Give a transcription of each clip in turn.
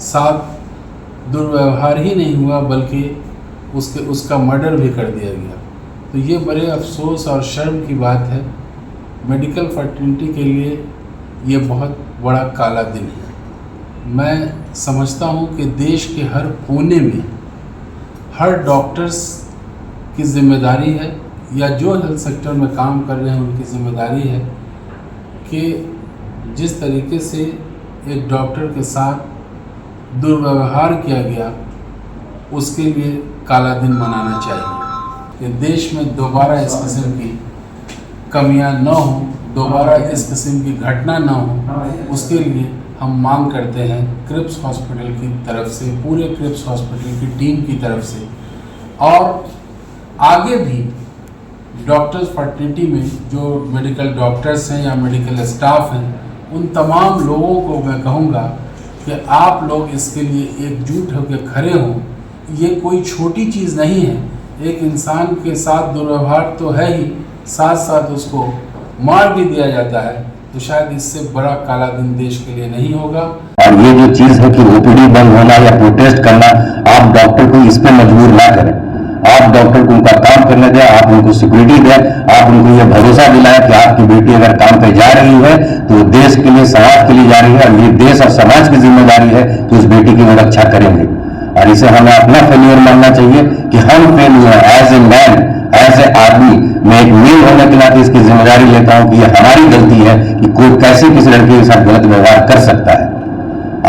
साथ दुर्व्यवहार ही नहीं हुआ बल्कि उसका मर्डर भी कर दिया गया। तो ये बड़े अफसोस और शर्म की बात है। मेडिकल फर्टिलिटी के लिए ये बहुत बड़ा काला दिन है। मैं समझता हूँ कि देश के हर कोने में हर डॉक्टर्स की जिम्मेदारी है या जो हेल्थ सेक्टर में काम कर रहे हैं उनकी जिम्मेदारी है कि जिस तरीके से एक डॉक्टर के साथ दुर्व्यवहार किया गया उसके लिए काला दिन मनाना चाहिए कि देश में दोबारा इस किस्म की कमियां न हो, दोबारा इस किस्म की घटना न हो। उसके लिए हम मांग करते हैं क्रिप्स हॉस्पिटल की तरफ से, पूरे क्रिप्स हॉस्पिटल की टीम की तरफ से, और आगे भी डॉक्टर्स फर्टिलिटी में जो मेडिकल डॉक्टर्स हैं या मेडिकल स्टाफ हैं उन तमाम लोगों को मैं कहूँगा कि आप लोग इसके लिए एकजुट होकर खड़े हों। ये कोई छोटी चीज़ नहीं है। एक इंसान के साथ दुर्व्यवहार तो है ही, साथ साथ उसको मार भी दिया जाता है, तो शायद इससे बड़ा काला दिन देश के लिए नहीं होगा। और ये जो चीज है कि ओपीडी बंद होना या प्रोटेस्ट करना, आप डॉक्टर को इस पे मजबूर ना करें। आप डॉक्टर को उनका काम करने दें, आप उनको सिक्योरिटी दें, आप उनको ये भरोसा दिलाएं कि आपकी बेटी अगर काम पे जा रही है तो वो देश के लिए, समाज के लिए जा रही है और ये देश और समाज की जिम्मेदारी है कि उस बेटी की वो रक्षा करेंगे। और इसे हमें अपना फेलियर मानना चाहिए कि हम फेल हुए as a man, as a आदमी। मैं एक मेल होने के नाते इसकी जिम्मेदारी लेता हूं कि ये हमारी गलती है कि कोई कैसे किसी लड़की के साथ गलत व्यवहार कर सकता है।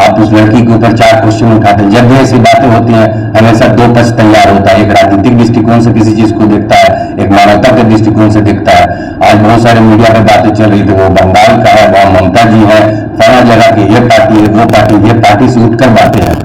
आप उस लड़की के ऊपर 4 क्वेश्चन उठाते हैं। जब भी ऐसी बातें होती हैं हमेशा 2 पक्ष तैयार होता है। एक राजनीतिक दृष्टिकोण से किसी चीज को देखता है, एक मानवता के दृष्टिकोण से देखता है। आज बहुत सारे मीडिया पे बातें चल रही थी, वो बंगाल का है, वहां ममता जी है, फला जगह की ये पार्टी है, वो पार्टी, ये पार्टी से उठकर बातें हैं।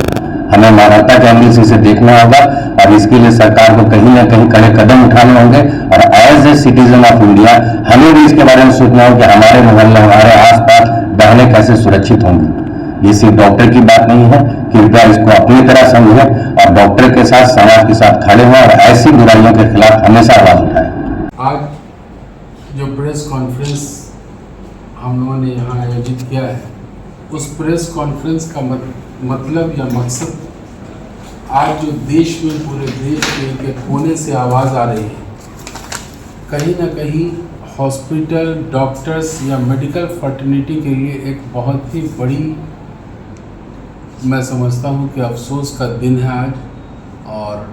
हमें मानवता के एंगल से इसे देखना होगा और इसके लिए सरकार को कहीं ना कहीं कड़े कदम उठाने होंगे। और as a citizen of India हमें भी इसके बारे में सोचना होगा कि हमारे मोहल्ले, हमारे आसपास बहनें कैसे सुरक्षित होंगी। ये सिर्फ डॉक्टर की बात नहीं है। कृपया इसको अपनी तरह समझें और डॉक्टर के साथ, समाज के साथ खड़े हों और ऐसी बुराइयों के खिलाफ हमेशा आवाज उठाएं। आज जो प्रेस कॉन्फ्रेंस हम लोगों ने यहाँ आयोजित किया है, उस प्रेस कॉन्फ्रेंस का मतलब या मकसद आज जो देश में, पूरे देश के कोने से आवाज़ आ रही है, कहीं ना कहीं हॉस्पिटल, डॉक्टर्स या मेडिकल फर्टिलिटी के लिए एक बहुत ही बड़ी, मैं समझता हूँ कि अफसोस का दिन है आज। और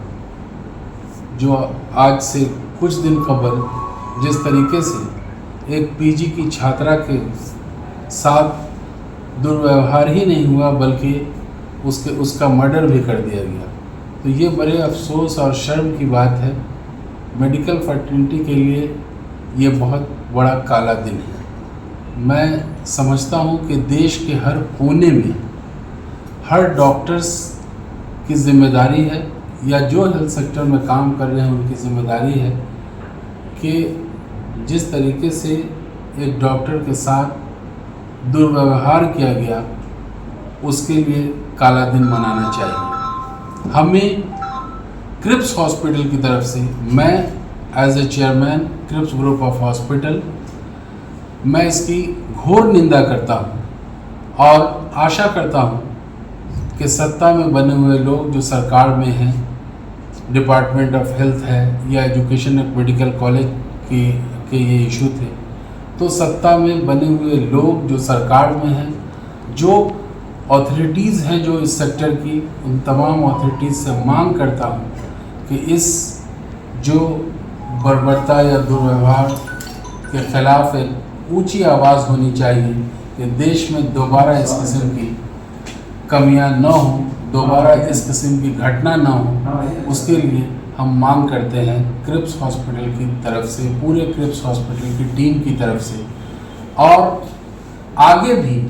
जो आज से कुछ दिन कबल जिस तरीके से एक पीजी की छात्रा के साथ दुर्व्यवहार ही नहीं हुआ बल्कि उसका मर्डर भी कर दिया गया, तो ये बड़े अफसोस और शर्म की बात है। मेडिकल फर्टिलिटी के लिए ये बहुत बड़ा काला दिन है। मैं समझता हूँ कि देश के हर कोने में हर डॉक्टर्स की जिम्मेदारी है या जो हेल्थ सेक्टर में काम कर रहे हैं उनकी जिम्मेदारी है कि जिस तरीके से एक डॉक्टर के साथ दुर्व्यवहार किया गया उसके लिए काला दिन मनाना चाहिए। हमें क्रिप्स हॉस्पिटल की तरफ से, मैं एज ए चेयरमैन क्रिप्स ग्रुप ऑफ हॉस्पिटल, मैं इसकी घोर निंदा करता हूँ और आशा करता हूँ कि सत्ता में बने हुए लोग जो सरकार में हैं, डिपार्टमेंट ऑफ हेल्थ है या एजुकेशन ऑफ मेडिकल कॉलेज के ये इशू थे, तो सत्ता में बने हुए लोग जो सरकार में हैं, जो अथॉरिटीज़ हैं जो इस सेक्टर की, उन तमाम अथॉरिटीज़ से मांग करता हूँ कि इस जो बर्बरता या दुर्व्यवहार के खिलाफ एक ऊंची आवाज़ होनी चाहिए कि देश में दोबारा इस किस्म की कमियां न हो, दोबारा इस किस्म की घटना न हो। उसके लिए हम मांग करते हैं क्रिप्स हॉस्पिटल की तरफ से, पूरे क्रिप्स हॉस्पिटल की टीम की तरफ से, और आगे भी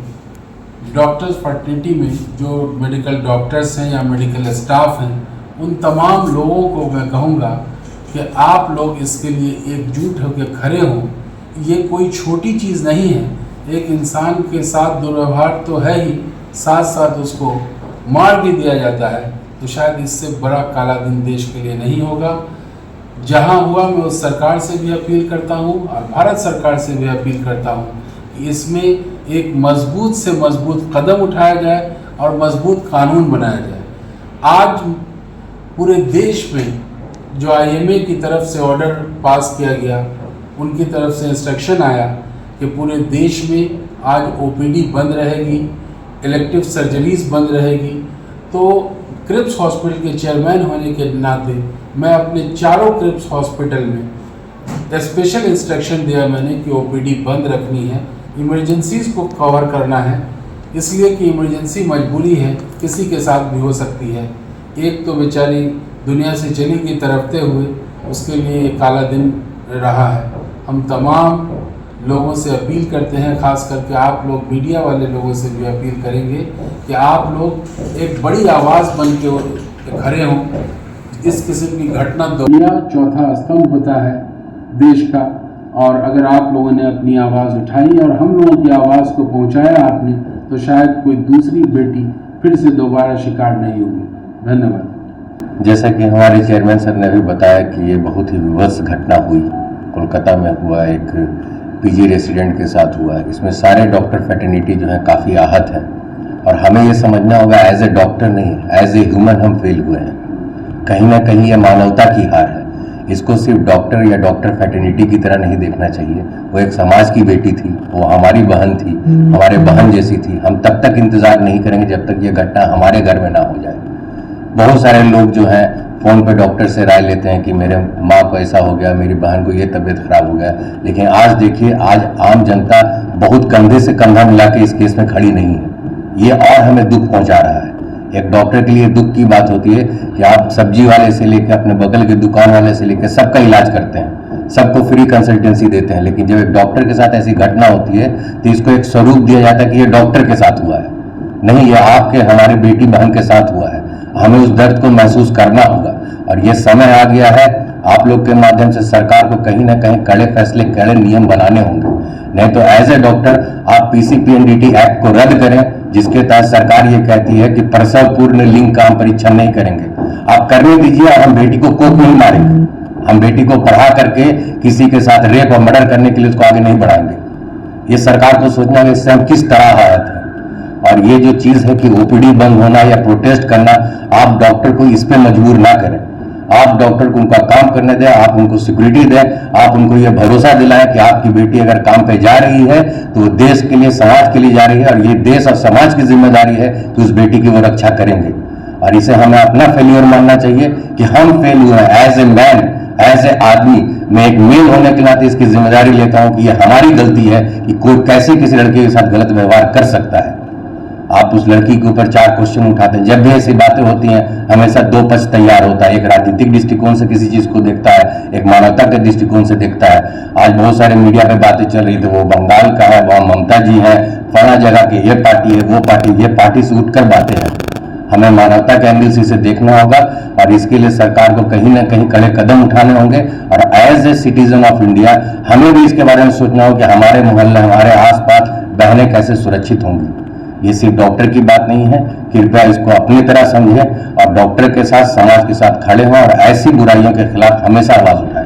डॉक्टर्स फर्टिलिटी में जो मेडिकल डॉक्टर्स हैं या मेडिकल स्टाफ हैं उन तमाम लोगों को मैं कहूँगा कि आप लोग इसके लिए एकजुट होकर खड़े हों। ये कोई छोटी चीज़ नहीं है। एक इंसान के साथ दुर्व्यवहार तो है ही, साथ साथ उसको मार भी दिया जाता है, तो शायद इससे बड़ा काला दिन देश के लिए नहीं होगा। जहां हुआ मैं उस सरकार से भी अपील करता हूं और भारत सरकार से भी अपील करता हूं कि इसमें एक मजबूत से मजबूत कदम उठाया जाए और मजबूत कानून बनाया जाए। आज पूरे देश में जो आईएमए की तरफ से ऑर्डर पास किया गया, उनकी तरफ से इंस्ट्रक्शन आया कि पूरे देश में आज ओपीडी बंद रहेगी, इलेक्टिव सर्जरीज बंद रहेगी, तो क्रिप्स हॉस्पिटल के चेयरमैन होने के नाते मैं अपने चारों क्रिप्स हॉस्पिटल में स्पेशल इंस्ट्रक्शन दिया मैंने कि ओपीडी बंद रखनी है, इमरजेंसीज को कवर करना है, इसलिए कि इमरजेंसी मजबूरी है, किसी के साथ भी हो सकती है। एक तो बेचारी दुनिया से चली गई तरफते हुए, उसके लिए एक काला दिन रहा है। हम तमाम लोगों से अपील करते हैं, खास करके आप लोग मीडिया वाले लोगों से भी अपील करेंगे कि आप लोग एक बड़ी आवाज़ बन के खड़े हों। इस किस्म की घटना दुनिया चौथा स्तंभ होता है देश का, और अगर आप लोगों ने अपनी आवाज़ उठाई और हम लोगों की आवाज़ को पहुंचाया आपने, तो शायद कोई दूसरी बेटी फिर से दोबारा शिकार नहीं होगी। धन्यवाद। जैसा कि हमारे चेयरमैन सर ने अभी बताया कि ये बहुत ही विवश घटना हुई, कोलकाता में हुआ, एक पीजी रेसिडेंट के साथ हुआ। इसमें सारे डॉक्टर फैटर्निटी जो है काफ़ी आहत हैं, और हमें ये समझना होगा एज ए डॉक्टर नहीं, एज ए ह्यूमन हम फेल हुए हैं। कहीं ना कहीं ये मानवता की हार है। इसको सिर्फ डॉक्टर या डॉक्टर फैटर्निटी की तरह नहीं देखना चाहिए। वो एक समाज की बेटी थी, वो हमारी बहन थी, हमारे बहन जैसी थी। हम तब तक इंतज़ार नहीं करेंगे जब तक ये घटना हमारे घर में ना हो जाए। बहुत सारे लोग जो हैं फ़ोन पे डॉक्टर से राय लेते हैं कि मेरे माँ को ऐसा हो गया, मेरी बहन को ये तबीयत खराब हो गया, लेकिन आज देखिए, आज आम जनता बहुत कंधे से कंधा मिला के इस केस में खड़ी नहीं है। ये और हमें दुख पहुंचा रहा है। एक डॉक्टर के लिए दुख की बात होती है कि आप सब्जी वाले से लेकर अपने बगल के दुकान वाले से लेकर सबका इलाज करते हैं, सबको फ्री कंसल्टेंसी देते हैं, लेकिन जब एक डॉक्टर के साथ ऐसी घटना होती है तो इसको एक स्वरूप दिया जाता है कि ये डॉक्टर के साथ हुआ है। नहीं, ये आपके हमारे बेटी बहन के साथ हुआ है। हमें उस दर्द को महसूस करना होगा, और ये समय आ गया है आप लोग के माध्यम से सरकार को कहीं ना कहीं कड़े फैसले, कड़े नियम बनाने होंगे। नहीं तो एज ए डॉक्टर आप पीसीपीएनडीटी एक्ट को रद्द करें, जिसके तहत सरकार ये कहती है कि प्रसव पूर्ण लिंग का हम परीक्षण नहीं करेंगे। आप करने दीजिए, और हम बेटी को कोख नहीं मारेंगे। हम बेटी को पढ़ा करके किसी के साथ रेप और मर्डर करने के लिए उसको आगे नहीं बढ़ाएंगे। ये सरकार को सोचना है इससे हम किस तरह आहत हैं। और ये जो चीज़ है कि ओपीडी बंद होना या प्रोटेस्ट करना, आप डॉक्टर को इस पे मजबूर ना करें। आप डॉक्टर को उनका काम करने दें, आप उनको सिक्योरिटी दें, आप उनको ये भरोसा दिलाएं कि आपकी बेटी अगर काम पे जा रही है तो वो देश के लिए, समाज के लिए जा रही है, और ये देश और समाज की जिम्मेदारी है कि उस बेटी की वो रक्षा करेंगे। और इसे हमें अपना फेल्योर मानना चाहिए कि हम फेल हुए हैं as a man, as a आदमी। मैं एक मेल होने के नाते इसकी जिम्मेदारी लेता हूं कि ये हमारी गलती है कि कोई कैसे किसी लड़के के साथ गलत व्यवहार कर सकता है। आप उस लड़की के ऊपर 4 क्वेश्चन उठाते हैं। जब भी ऐसी बातें होती हैं हमेशा 2 पक्ष तैयार होता है। एक राजनीतिक दृष्टिकोण से किसी चीज को देखता है, एक मानवता के दृष्टिकोण से देखता है। आज बहुत सारे मीडिया पे बातें चल रही थी, वो बंगाल का है, वहाँ ममता जी है, फला जगह की ये पार्टी है, वो पार्टी, ये पार्टी से उठकर बातें हैं। हमें मानवता के एंगल से इसे देखना होगा, और इसके लिए सरकार को कहीं ना कहीं कड़े कदम उठाने होंगे। और as a citizen of India हमें भी इसके बारे में सोचना होगा कि हमारे मोहल्ले, हमारे आसपास बहनें कैसे सुरक्षित होंगी। ये सिर्फ डॉक्टर की बात नहीं है। कृपया इसको अपनी तरह समझें और डॉक्टर के साथ, समाज के साथ खड़े हों, और ऐसी बुराइयों के खिलाफ हमेशा आवाज उठाएं।